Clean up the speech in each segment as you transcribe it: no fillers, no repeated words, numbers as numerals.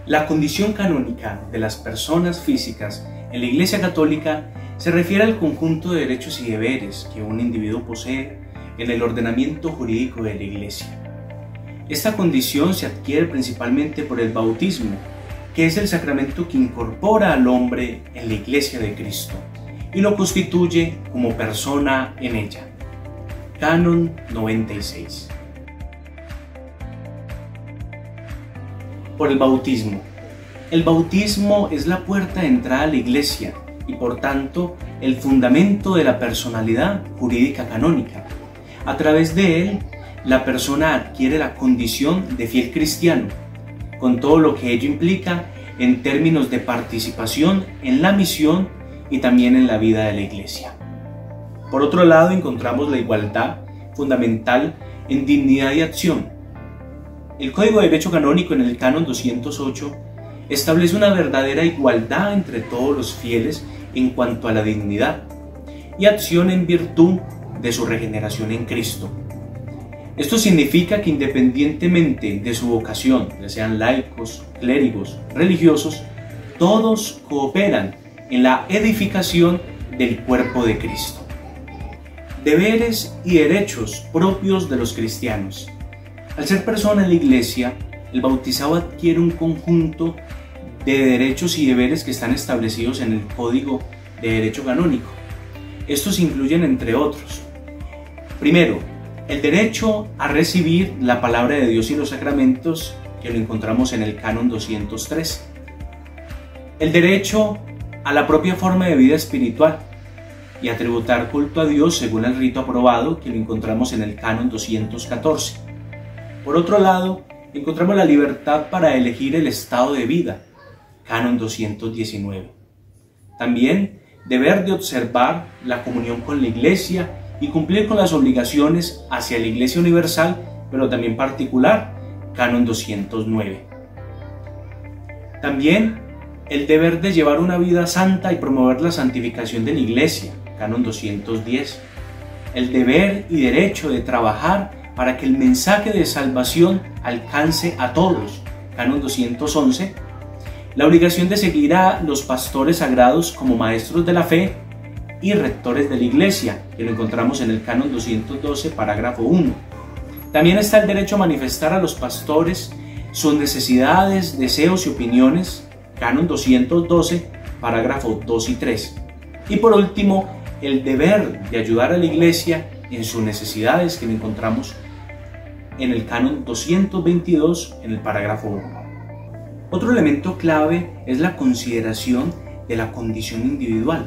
La condición canónica de las personas físicas en la Iglesia Católica se refiere al conjunto de derechos y deberes que un individuo posee en el ordenamiento jurídico de la Iglesia. Esta condición se adquiere principalmente por el bautismo, que es el sacramento que incorpora al hombre en la Iglesia de Cristo y lo constituye como persona en ella. Canon 96. Por el bautismo. El bautismo es la puerta de entrada a la Iglesia y por tanto el fundamento de la personalidad jurídica canónica. A través de él, la persona adquiere la condición de fiel cristiano, con todo lo que ello implica en términos de participación en la misión y también en la vida de la Iglesia. Por otro lado, encontramos la igualdad fundamental en dignidad y acción. El Código de Derecho Canónico en el Canon 208 establece una verdadera igualdad entre todos los fieles en cuanto a la dignidad y acción en virtud de su regeneración en Cristo. Esto significa que independientemente de su vocación, ya sean laicos, clérigos, religiosos, todos cooperan en la edificación del cuerpo de Cristo. Deberes y derechos propios de los cristianos. Al ser persona en la Iglesia, el bautizado adquiere un conjunto de derechos y deberes que están establecidos en el Código de Derecho Canónico. Estos incluyen, entre otros, primero, el derecho a recibir la palabra de Dios y los sacramentos, que lo encontramos en el Canon 203. El derecho a la propia forma de vida espiritual y a tributar culto a Dios según el rito aprobado, que lo encontramos en el Canon 214. Por otro lado, encontramos la libertad para elegir el estado de vida, Canon 219. También deber de observar la comunión con la Iglesia y cumplir con las obligaciones hacia la Iglesia universal, pero también particular, Canon 209. También el deber de llevar una vida santa y promover la santificación de la Iglesia, Canon 210. El deber y derecho de trabajar para que el mensaje de salvación alcance a todos, Canon 211, la obligación de seguir a los pastores sagrados como maestros de la fe y rectores de la Iglesia, que lo encontramos en el Canon 212, parágrafo 1. También está el derecho a manifestar a los pastores sus necesidades, deseos y opiniones, Canon 212, parágrafo 2 y 3. Y por último, el deber de ayudar a la Iglesia en sus necesidades, que lo encontramos en el Canon 222, en el parágrafo 1. Otro elemento clave es la consideración de la condición individual.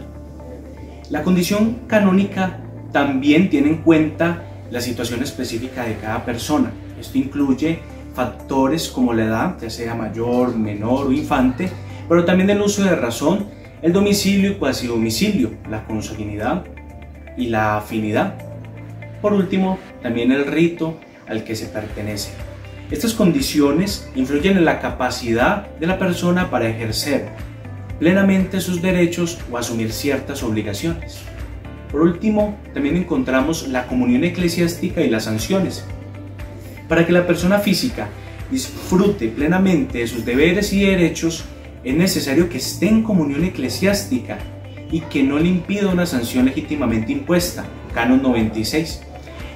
La condición canónica también tiene en cuenta la situación específica de cada persona. Esto incluye factores como la edad, ya sea mayor, menor o infante, pero también el uso de razón, el domicilio y cuasi domicilio, la consanguinidad y la afinidad. Por último, también el rito al que se pertenece. Estas condiciones influyen en la capacidad de la persona para ejercer plenamente sus derechos o asumir ciertas obligaciones. Por último, también encontramos la comunión eclesiástica y las sanciones. Para que la persona física disfrute plenamente de sus deberes y derechos, es necesario que esté en comunión eclesiástica y que no le impida una sanción legítimamente impuesta, Canon 96.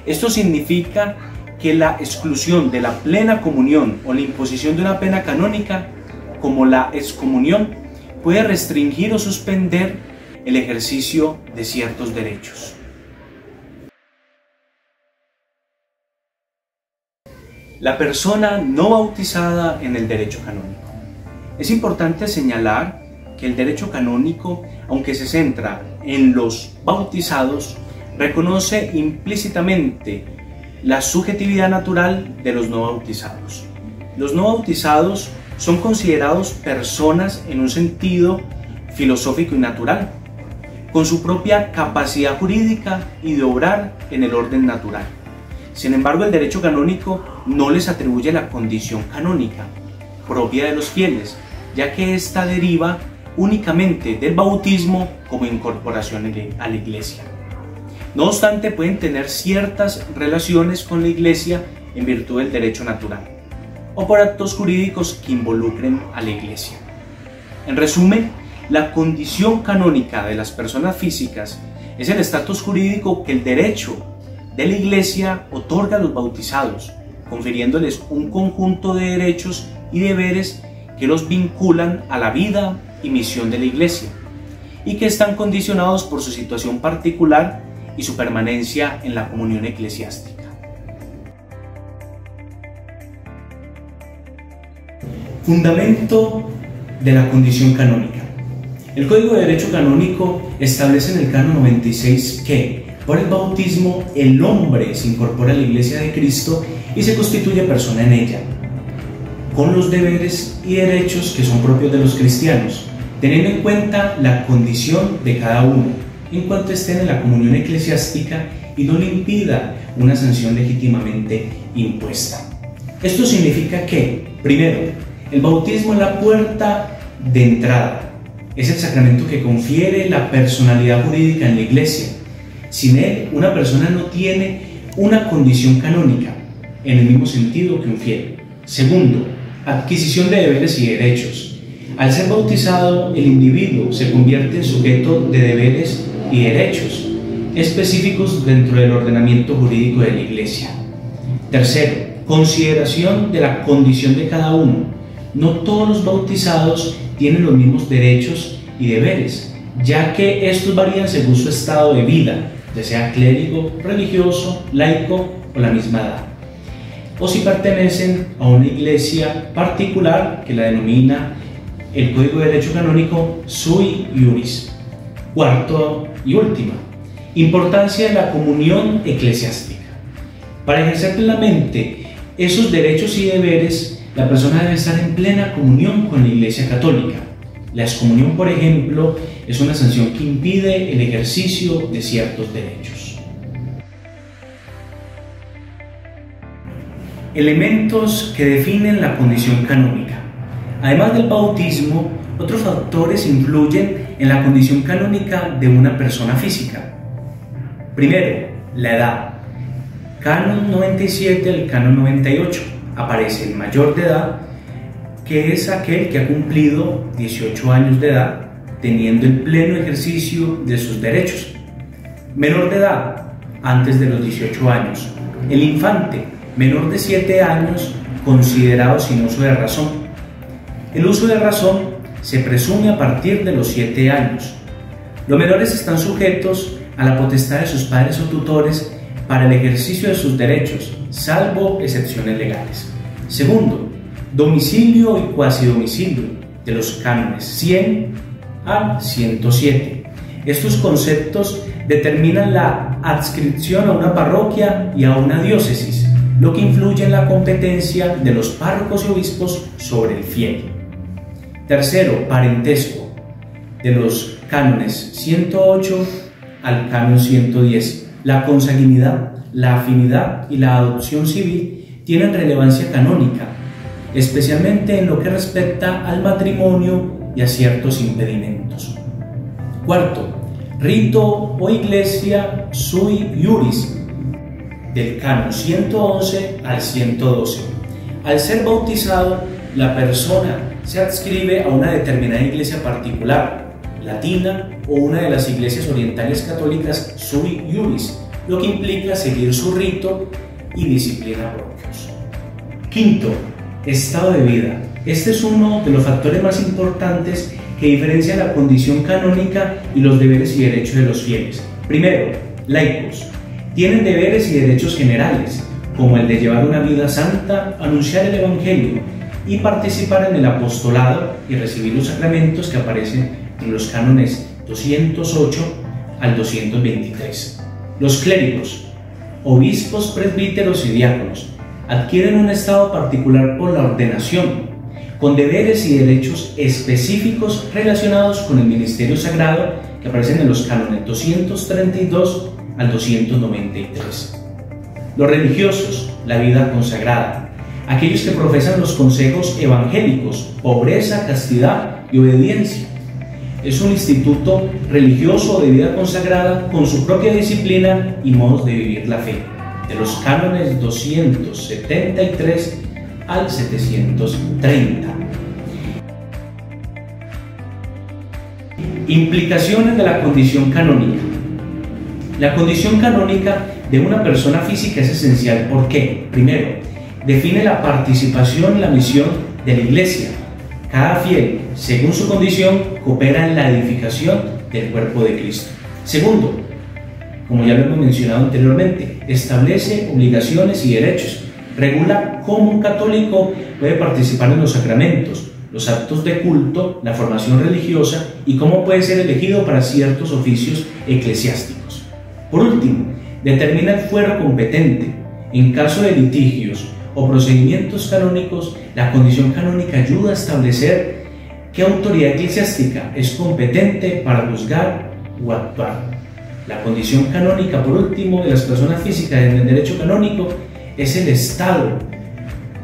Esto significa que la exclusión de la plena comunión o la imposición de una pena canónica, como la excomunión, puede restringir o suspender el ejercicio de ciertos derechos. La persona no bautizada en el derecho canónico. Es importante señalar que el derecho canónico, aunque se centra en los bautizados, reconoce implícitamente la subjetividad natural de los no bautizados. Los no bautizados son considerados personas en un sentido filosófico y natural, con su propia capacidad jurídica y de obrar en el orden natural. Sin embargo, el derecho canónico no les atribuye la condición canónica propia de los fieles, ya que ésta deriva únicamente del bautismo como incorporación a la Iglesia. No obstante, pueden tener ciertas relaciones con la Iglesia en virtud del derecho natural. o por actos jurídicos que involucren a la Iglesia. En resumen, la condición canónica de las personas físicas es el estatus jurídico que el derecho de la Iglesia otorga a los bautizados, confiriéndoles un conjunto de derechos y deberes que los vinculan a la vida y misión de la Iglesia, y que están condicionados por su situación particular y su permanencia en la comunión eclesiástica. Fundamento de la condición canónica. El Código de Derecho Canónico establece en el Canon 96 que, por el bautismo, el hombre se incorpora a la Iglesia de Cristo y se constituye persona en ella, con los deberes y derechos que son propios de los cristianos, teniendo en cuenta la condición de cada uno, en cuanto estén en la comunión eclesiástica y no le impida una sanción legítimamente impuesta. Esto significa que, primero, el bautismo es la puerta de entrada. Es el sacramento que confiere la personalidad jurídica en la Iglesia. Sin él, una persona no tiene una condición canónica, en el mismo sentido que un fiel. Segundo, adquisición de deberes y derechos. Al ser bautizado, el individuo se convierte en sujeto de deberes y derechos específicos dentro del ordenamiento jurídico de la Iglesia. Tercero, consideración de la condición de cada uno. No todos los bautizados tienen los mismos derechos y deberes, ya que estos varían según su estado de vida, ya sea clérigo, religioso, laico o la misma edad, o si pertenecen a una iglesia particular que la denomina el Código de Derecho Canónico sui iuris. Cuarto y última, importancia de la comunión eclesiástica. Para ejercer plenamente esos derechos y deberes, la persona debe estar en plena comunión con la Iglesia Católica. La excomunión, por ejemplo, es una sanción que impide el ejercicio de ciertos derechos. Elementos que definen la condición canónica. Además del bautismo, otros factores influyen en la condición canónica de una persona física. Primero, la edad. Canon 97 al Canon 98. Aparece el mayor de edad, que es aquel que ha cumplido 18 años de edad, teniendo el pleno ejercicio de sus derechos. Menor de edad, antes de los 18 años. El infante, menor de 7 años, considerado sin uso de razón. El uso de razón se presume a partir de los 7 años. Los menores están sujetos a la potestad de sus padres o tutores para el ejercicio de sus derechos, salvo excepciones legales. Segundo, domicilio y cuasidomicilio, de los cánones 100 al 107. Estos conceptos determinan la adscripción a una parroquia y a una diócesis, lo que influye en la competencia de los párrocos y obispos sobre el fiel. Tercero, parentesco, de los cánones 108 al canon 110. La consanguinidad, la afinidad y la adopción civil tienen relevancia canónica, especialmente en lo que respecta al matrimonio y a ciertos impedimentos. Cuarto, rito o iglesia sui iuris, del canon 111 al 112. Al ser bautizado, la persona se adscribe a una determinada iglesia particular, latina o una de las iglesias orientales católicas sui iuris, lo que implica seguir su rito y disciplina propios. Quinto, estado de vida. Este es uno de los factores más importantes que diferencia la condición canónica y los deberes y derechos de los fieles. Primero, laicos. Tienen deberes y derechos generales, como el de llevar una vida santa, anunciar el Evangelio y participar en el apostolado y recibir los sacramentos que aparecen en los cánones 208 al 223. Los clérigos, obispos, presbíteros y diáconos, adquieren un estado particular por la ordenación, con deberes y derechos específicos relacionados con el ministerio sagrado que aparecen en los cánones 232 al 293. Los religiosos, la vida consagrada, aquellos que profesan los consejos evangélicos, pobreza, castidad y obediencia. Es un instituto religioso de vida consagrada con su propia disciplina y modos de vivir la fe, de los cánones 273 al 730. Implicaciones de la condición canónica. La condición canónica de una persona física es esencial. ¿Por qué? Primero, define la participación en la misión de la Iglesia. Cada fiel, según su condición, coopera en la edificación del cuerpo de Cristo. Segundo, como ya lo hemos mencionado anteriormente, establece obligaciones y derechos. Regula cómo un católico puede participar en los sacramentos, los actos de culto, la formación religiosa y cómo puede ser elegido para ciertos oficios eclesiásticos. Por último, determina el fuero competente. En caso de litigios o procedimientos canónicos, la condición canónica ayuda a establecer qué autoridad eclesiástica es competente para juzgar o actuar. La condición canónica, por último, de las personas físicas en el derecho canónico es el estado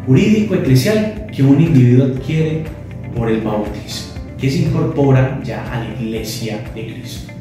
jurídico eclesial que un individuo adquiere por el bautismo, que se incorpora ya a la Iglesia de Cristo.